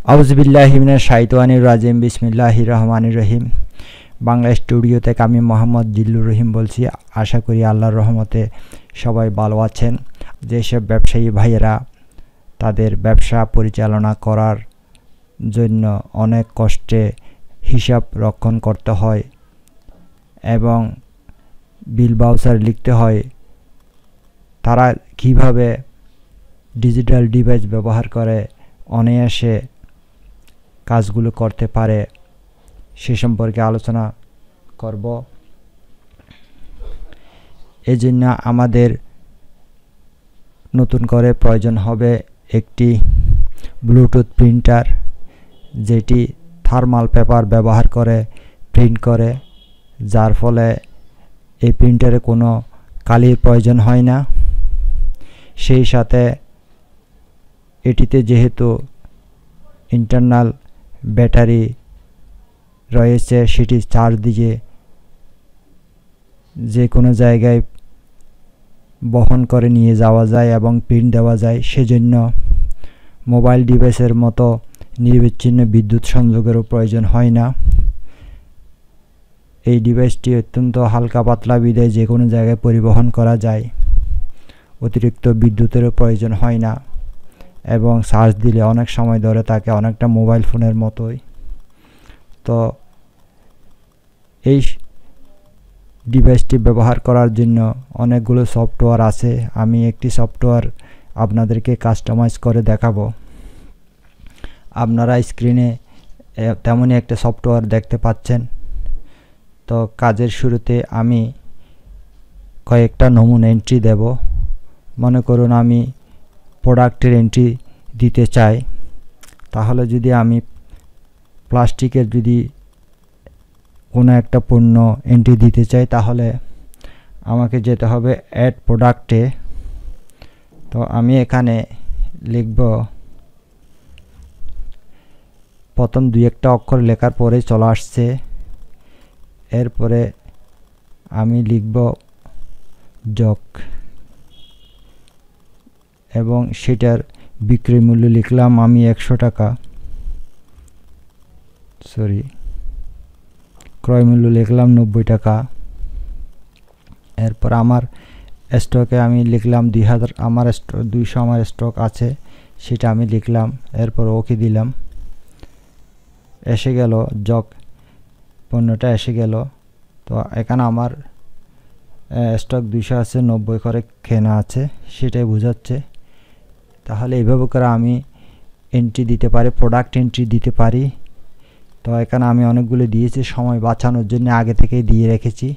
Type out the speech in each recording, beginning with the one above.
আউযুবিল্লাহি মিনাশ শাইতানির রাজিম বিসমিল্লাহির রহমানির রহিম। বাংলা স্টুডিও থেকে আমি মোহাম্মদ জিল্লুর রহিম বলছি। আশা করি আল্লাহর রহমতে সবাই ভালো আছেন। যেসব ব্যবসায়ী ভাইয়েরা তাদের ব্যবসা পরিচালনা করার জন্য অনেক কষ্টে হিসাব রক্ষণ করতে হয় এবং বিল ভাউচার লিখতে হয়, তারা কিভাবে ডিজিটাল ডিভাইস ব্যবহার করে অনায়াসে কাজগুলো করতে পারে সে সম্পর্কে আলোচনা করব। এজন্য আমাদের নতুন করে প্রয়োজন হবে একটি ব্লুটুথ প্রিন্টার, যেটি থার্মাল পেপার ব্যবহার করে প্রিন্ট করে, যার ফলে এই প্রিন্টারে কোনো কালির প্রয়োজন হয় না। সেই সাথে এটিতে যেহেতু ইন্টারনাল ব্যাটারি রয়েছে, সেটি চার্জ দিয়ে যে কোনো জায়গায় বহন করে নিয়ে যাওয়া যায় এবং প্রিন্ট দেওয়া যায়। সেজন্য মোবাইল ডিভাইসের মতো নিরবিচ্ছিন্ন বিদ্যুৎ সংযোগেরও প্রয়োজন হয় না। এই ডিভাইসটি অত্যন্ত হালকা পাতলা বিধায় যে কোনো জায়গায় পরিবহন করা যায়, অতিরিক্ত বিদ্যুতেরও প্রয়োজন হয় না এবং চার্জ দিলে অনেক সময় ধরে থাকে, অনেকটা মোবাইল ফোনের মতোই। তো এই ডিভাইসটি ব্যবহার করার জন্য অনেকগুলো সফটওয়্যার আছে। আমি একটি সফটওয়্যার আপনাদেরকে কাস্টমাইজ করে দেখাবো। আপনারা স্ক্রিনে তেমনই একটা সফটওয়্যার দেখতে পাচ্ছেন। তো কাজের শুরুতে আমি কয়েকটা নমুনা এন্ট্রি দেব। মনে করুন আমি প্রোডাক্টের এন্ট্রি দিতে চাই, তাহলে যদি আমি প্লাস্টিকের যদি কোনো একটা পণ্য এন্ট্রি দিতে চাই, তাহলে আমাকে যেতে হবে অ্যাড প্রোডাক্টে। তো আমি এখানে লিখব, প্রথম দুই একটা অক্ষর লেখার পরে চলে আসছে। এরপরে আমি লিখব জক এবং সেটার বিক্রয় মূল্য লিখলাম আমি 100 টাকা, ক্রয় মূল্য লিখলাম 90 টাকা। এরপর আমার স্টকে আমি লিখলাম 2000, আমার 200 আমার স্টক আছে, সেটা আমি লিখলাম। এরপর ওকে দিলাম। এসে গেল জক পণ্যটা এসে গেল। তো এখানে আমার স্টক 200 আছে, 90 করে কেনা আছে, সেটাই বোঝাচ্ছে। তাহলে এইভাবে করে আমি এন্ট্রি দিতে পারি, প্রোডাক্ট এন্ট্রি দিতে পারি। তো এখানে আমি অনেকগুলো দিয়েছি, সময় বাঁচানোর জন্য আগে থেকেই দিয়ে রেখেছি।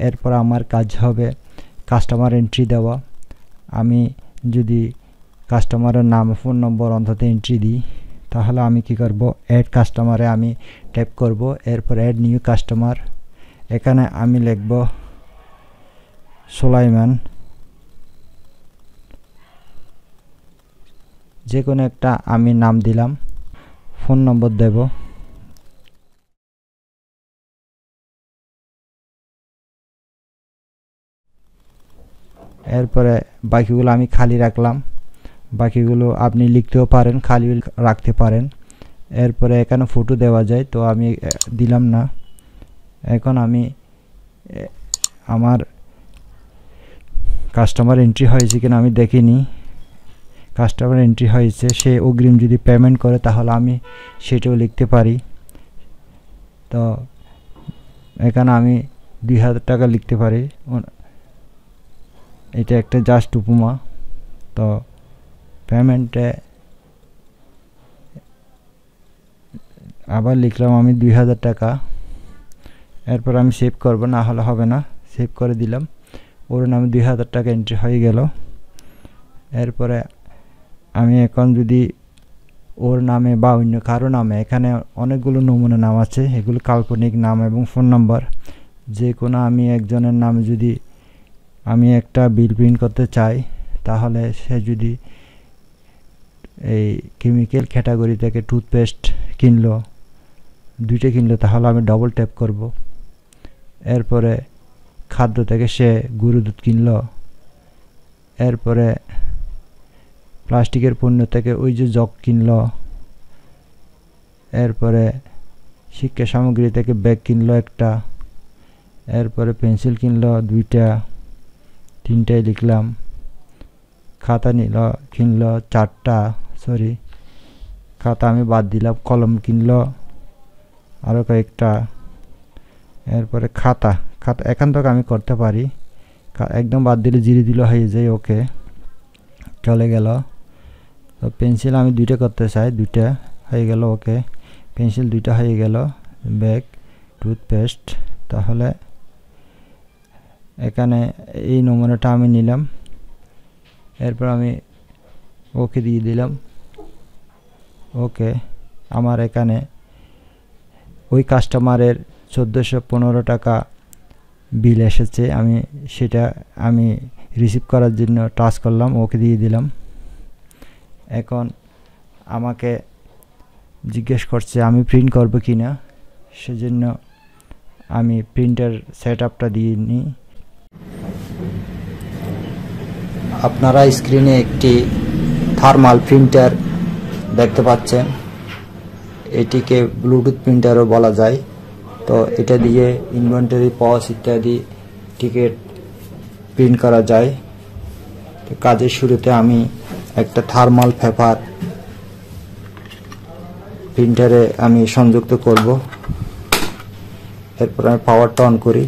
এরপর আমার কাজ হবে কাস্টমার এন্ট্রি দেওয়া। আমি যদি কাস্টমারের নাম, ফোন নম্বর অন্তত এন্ট্রি দিই, তাহলে আমি কি করব, অ্যাড কাস্টমারে আমি ট্যাপ করব। এরপর অ্যাড নিউ কাস্টমার, এখানে আমি লিখব সুলাইমান, যে কোনো একটা আমি নাম দিলাম, ফোন নম্বর দেব। এরপরে বাকিগুলো আমি খালি রাখলাম, বাকিগুলো আপনি লিখতেও পারেন, খালি রাখতে পারেন। এরপরে এখানে ফটো দেওয়া যায়, তো আমি দিলাম না। এখন আমি আমার কাস্টমার এন্ট্রি হয়েছে কিনা আমি দেখিনি। কাস্টমার এন্ট্রি হয়েছে, সে অগ্রিম যদি পেমেন্ট করে তাহলে আমি সেটাও লিখতে পারি। তো এখানে আমি 2000 টাকা লিখতে পারি। এটা একটা জাস্ট উপমা। তো পেমেন্টে আবার লিখলাম আমি 2000 টাকা। এরপর আমি সেভ করব, না হলে হবে না। সেভ করে দিলাম, ওর নামে 2000 টাকা এন্ট্রি হয়ে গেল। এরপরে আমি এখন যদি ওর নামে বা অন্য কারো নামে, এখানে অনেকগুলো নমুনা নাম আছে, এগুলো কাল্পনিক নাম এবং ফোন নাম্বার। যে কোনো আমি একজনের নামে যদি আমি একটা বিল প্রিন্ট করতে চাই, তাহলে সে যদি এই কেমিক্যাল ক্যাটাগরি থেকে টুথপেস্ট কিনলো, 2টা কিনলো, তাহলে আমি ডবল ট্যাপ করব। এরপরে খাদ্য থেকে সে গরু দুধ কিনলো, এরপরে প্লাস্টিকের পণ্য থেকে ওই যে জগ কিনলো, এরপরে শিক্ষা সামগ্রী থেকে ব্যাগ কিনলো একটা, এরপরে পেন্সিল কিনলো 2টা, 3টাই লিখলাম। খাতা কিনলো 4টা, সরি খাতা আমি বাদ দিলাম। কলম কিনলো আরও কয়েকটা। এরপরে খাতা এখান থেকে আমি করতে পারি, একদম বাদ দিলে জিরে দিলে হয়ে যায়, ওকে চলে গেল। তো পেন্সিল আমি 2টা করতে চাই, 2টা হয়ে গেল, ওকে পেন্সিল 2টা হয়ে গেল। ব্যাগ, টুথপেস্ট, তাহলে এখানে এই নমুনাটা আমি নিলাম, এরপর আমি ওকে দিয়ে দিলাম। ওকে, আমার এখানে ওই কাস্টমারের 1415 টাকা বিল এসেছে, সেটা আমি রিসিভ করার জন্য টাচ করলাম, ওকে দিয়ে দিলাম। এখন আমাকে জিজ্ঞেস করছে আমি প্রিন্ট করব কিনা, সেজন্য আমি প্রিন্টার সেটআপটা দিয়ে নিই। আপনারা স্ক্রিনে একটি থার্মাল প্রিন্টার দেখতে পাচ্ছেন, এটিকে ব্লুটুথ প্রিন্টারও বলা যায়। তো এটা দিয়ে ইনভেন্টরি, POS ইত্যাদি টিকিট প্রিন্ট করা যায়। তো কাজের শুরুতে আমি একটা থার্মাল পেপার প্রিন্টারে আমি সংযুক্ত করব। এরপর আমি পাওয়ারটা অন করি।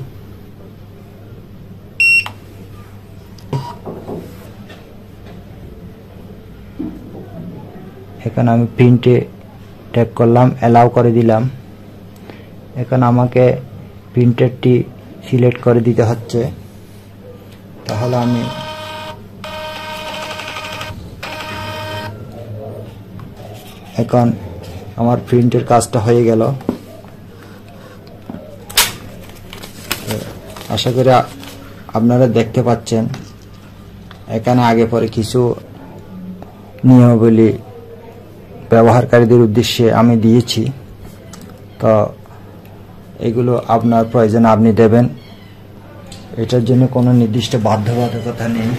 এখানে আমি প্রিন্টে ট্যাপ করলাম, অ্যালাউ করে দিলাম। এখন আমাকে প্রিন্টারটি সিলেক্ট করে দিতে হচ্ছে, তাহলে আমি এখন আমার প্রিন্টের কাজটা হয়ে গেল। আশা করি আপনারা দেখতে পাচ্ছেন, এখানে আগে পরে কিছু নিয়মাবলী ব্যবহারকারীদের উদ্দেশ্যে আমি দিয়েছি। তো এগুলো আপনার প্রয়োজনে আপনি দেবেন, এটার জন্য কোনো নির্দিষ্ট বাধ্যবাধকতা নেই।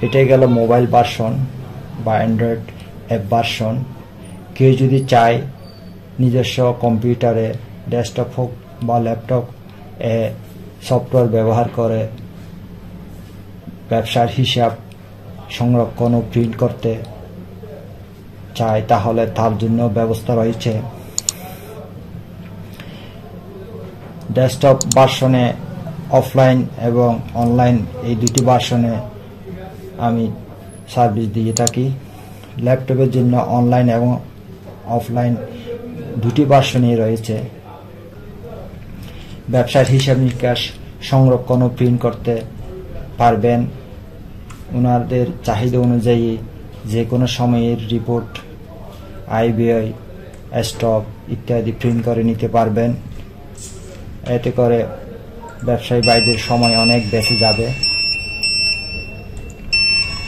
এটাই গেল মোবাইল ভার্সন বা অ্যান্ড্রয়েড অ্যাপ ভার্সন। কেউ যদি চায় নিজস্ব কম্পিউটারে, ডেস্কটপ হোক বা ল্যাপটপ সফটওয়্যার ব্যবহার করে ব্যবসার হিসাব সংরক্ষণ ও প্রিন্ট করতে চায়, তাহলে তার জন্য ব্যবস্থা রয়েছে। ডেস্কটপ ভার্সনে অফলাইন এবং অনলাইন এই দুটি ভার্সনে আমি সার্ভিস দিয়ে থাকি। ল্যাপটপের জন্য অনলাইন এবং অফলাইন দুটি ভার্সনই রয়েছে। ব্যবসার হিসাব নিকাশ সংরক্ষণ ও প্রিন্ট করতে পারবেন ওনাদের চাহিদা অনুযায়ী। যে কোনো সময়ের রিপোর্ট, আয় ব্যয়, স্টক ইত্যাদি প্রিন্ট করে নিতে পারবেন। এতে করে ব্যবসায়ী ভাইদের সময় অনেক বেঁচে যাবে।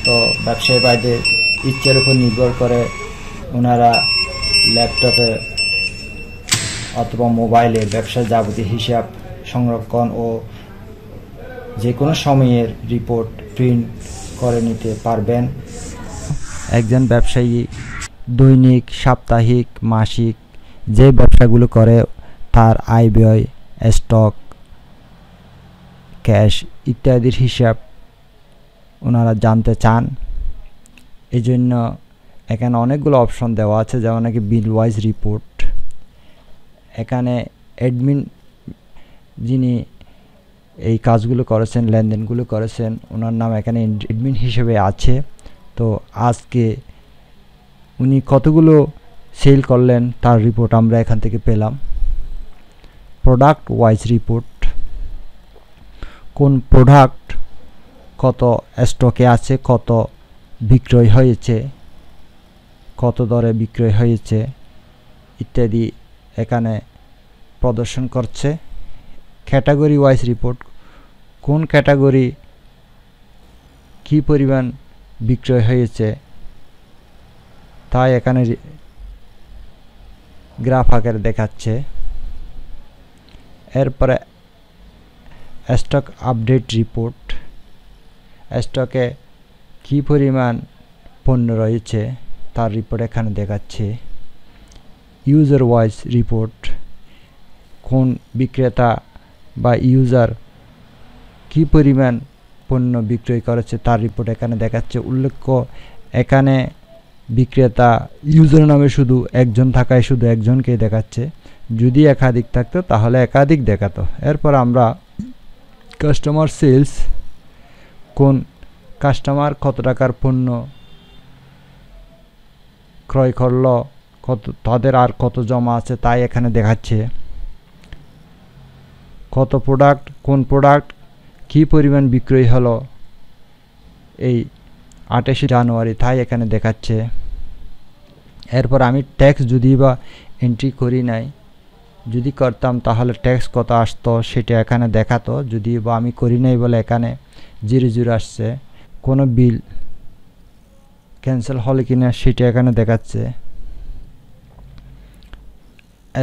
তো ব্যবসায়ী ভাইদের ইচ্ছার উপর নির্ভর করে ওনারা ল্যাপটপে অথবা মোবাইলে ব্যবসার যাবতীয় হিসাব সংরক্ষণ ও যে কোনো সময়ের রিপোর্ট প্রিন্ট করে নিতে পারবেন। একজন ব্যবসায়ী দৈনিক, সাপ্তাহিক, মাসিক যে ব্যবসাগুলো করে তার আয় ব্যয়, স্টক, ক্যাশ ইত্যাদির হিসাব ওনারা জানতে চান। এজন্য এখানে অনেকগুলো অপশন দেওয়া আছে, যেমন নাকি বিল ওয়াইজ রিপোর্ট। এখানে অ্যাডমিন যিনি এই কাজগুলো করেছেন, লেনদেনগুলো করেছেন, ওনার নাম এখানে অ্যাডমিন হিসেবে আছে। তো আজকে উনি কতগুলো সেল করলেন তার রিপোর্ট আমরা এখান থেকে পেলাম। প্রোডাক্ট ওয়াইজ রিপোর্ট, কোন প্রোডাক্ট কত স্টকে আছে, কত বিক্রয় হয়েছে, কত দরে বিক্রয় হয়েছে ইত্যাদি এখানে প্রদর্শন করছে। ক্যাটাগরি ওয়াইজ রিপোর্ট, কোন ক্যাটাগরি কি পরিমাণ বিক্রয় হয়েছে তাই এখানে গ্রাফ আকারে দেখাচ্ছে। এরপরে স্টক আপডেট রিপোর্ট, স্টকে কি পরিমাণ পণ্য রয়েছে তার রিপোর্ট এখানে দেখাচ্ছে। ইউজার ওয়াইজ রিপোর্ট, কোন বিক্রেতা বা ইউজার কি পরিমাণ পণ্য বিক্রয় করেছে তার রিপোর্ট এখানে দেখাচ্ছে। উল্লেখ্য এখানে বিক্রেতা ইউজার নামে শুধু একজন থাকায় শুধু একজনকেই দেখাচ্ছে, যদি একাধিক থাকতো তাহলে একাধিক দেখাতো। এরপর আমরা কাস্টমার সেলস, কোন কাস্টমার কত টাকার পণ্য ক্রয় করলো, তাদের আর কত জমা আছে তাই এখানে দেখাচ্ছে। কত প্রোডাক্ট, কোন প্রোডাক্ট কী পরিমাণ বিক্রয় হলো এই 28 জানুয়ারি তাই এখানে দেখাচ্ছে। এরপর আমি ট্যাক্স যদি বা এন্ট্রি করি নাই, যদি করতাম তাহলে ট্যাক্স কত আসতো সেটা এখানে দেখাতো, যদি বা আমি করি নাই বলে এখানে 00 আসছে। কোনো বিল ক্যান্সেল হলে কিনা সেটা এখানে দেখাচ্ছে।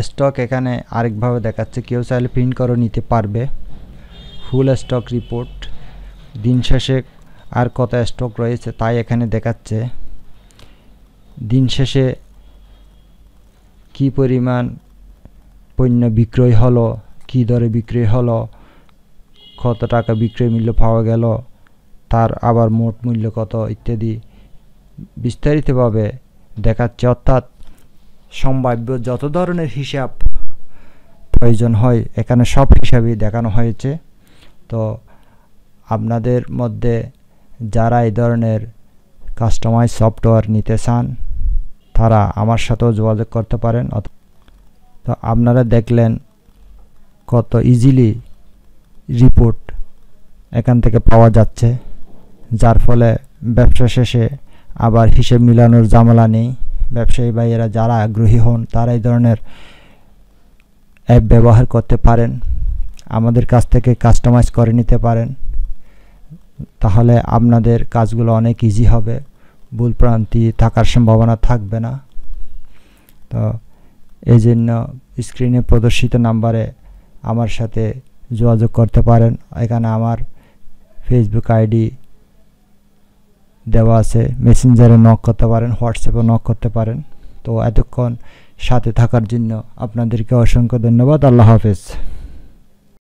স্টক এখানে আরেকভাবে দেখাচ্ছে, কেউ চাইলে প্রিন্ট করে নিতে পারবে। ফুল স্টক রিপোর্ট, দিন শেষে আর কত স্টক রয়েছে তাই এখানে দেখাচ্ছে। দিন শেষে কি পরিমাণ পণ্য বিক্রয় হলো, কি দরে বিক্রয় হলো, কত টাকা বিক্রয় মূল্য পাওয়া গেল, তার আবার মোট মূল্য কত ইত্যাদি বিস্তারিতভাবে দেখাচ্ছে। অর্থাৎ সম্ভাব্য যত ধরনের হিসাব প্রয়োজন হয় এখানে সব হিসাবই দেখানো হয়েছে। তো আপনাদের মধ্যে যারা এই ধরনের কাস্টমাইজ সফটওয়্যার নিতে চান তারা আমার সাথেও যোগাযোগ করতে পারেন। তো আপনারা দেখলেন কত ইজিলি রিপোর্ট এখান থেকে পাওয়া যাচ্ছে, যার ফলে ব্যবসা শেষে আবার হিসেব মিলানোর ঝামেলা নেই। ব্যবসায়ী ভাইয়েরা যারা আগ্রহী হন তারা এই ধরনের অ্যাপ ব্যবহার করতে পারেন, আমাদের কাছ থেকে কাস্টমাইজ করে নিতে পারেন, তাহলে আপনাদের কাজগুলো অনেক ইজি হবে, ভুলভ্রান্তি থাকার সম্ভাবনা থাকবে না। তো এই জন্য স্ক্রিনে প্রদর্শিত নাম্বারে আমার সাথে যোগাযোগ করতে পারেন। এখানে আমার ফেসবুক আইডি দেওয়া আছে, মেসেঞ্জারে নক করতে পারেন, হোয়াটসঅ্যাপে নক করতে পারেন। তো এতক্ষণ সাথে থাকার জন্য আপনাদেরকে অসংখ্য ধন্যবাদ। আল্লাহ হাফেজ।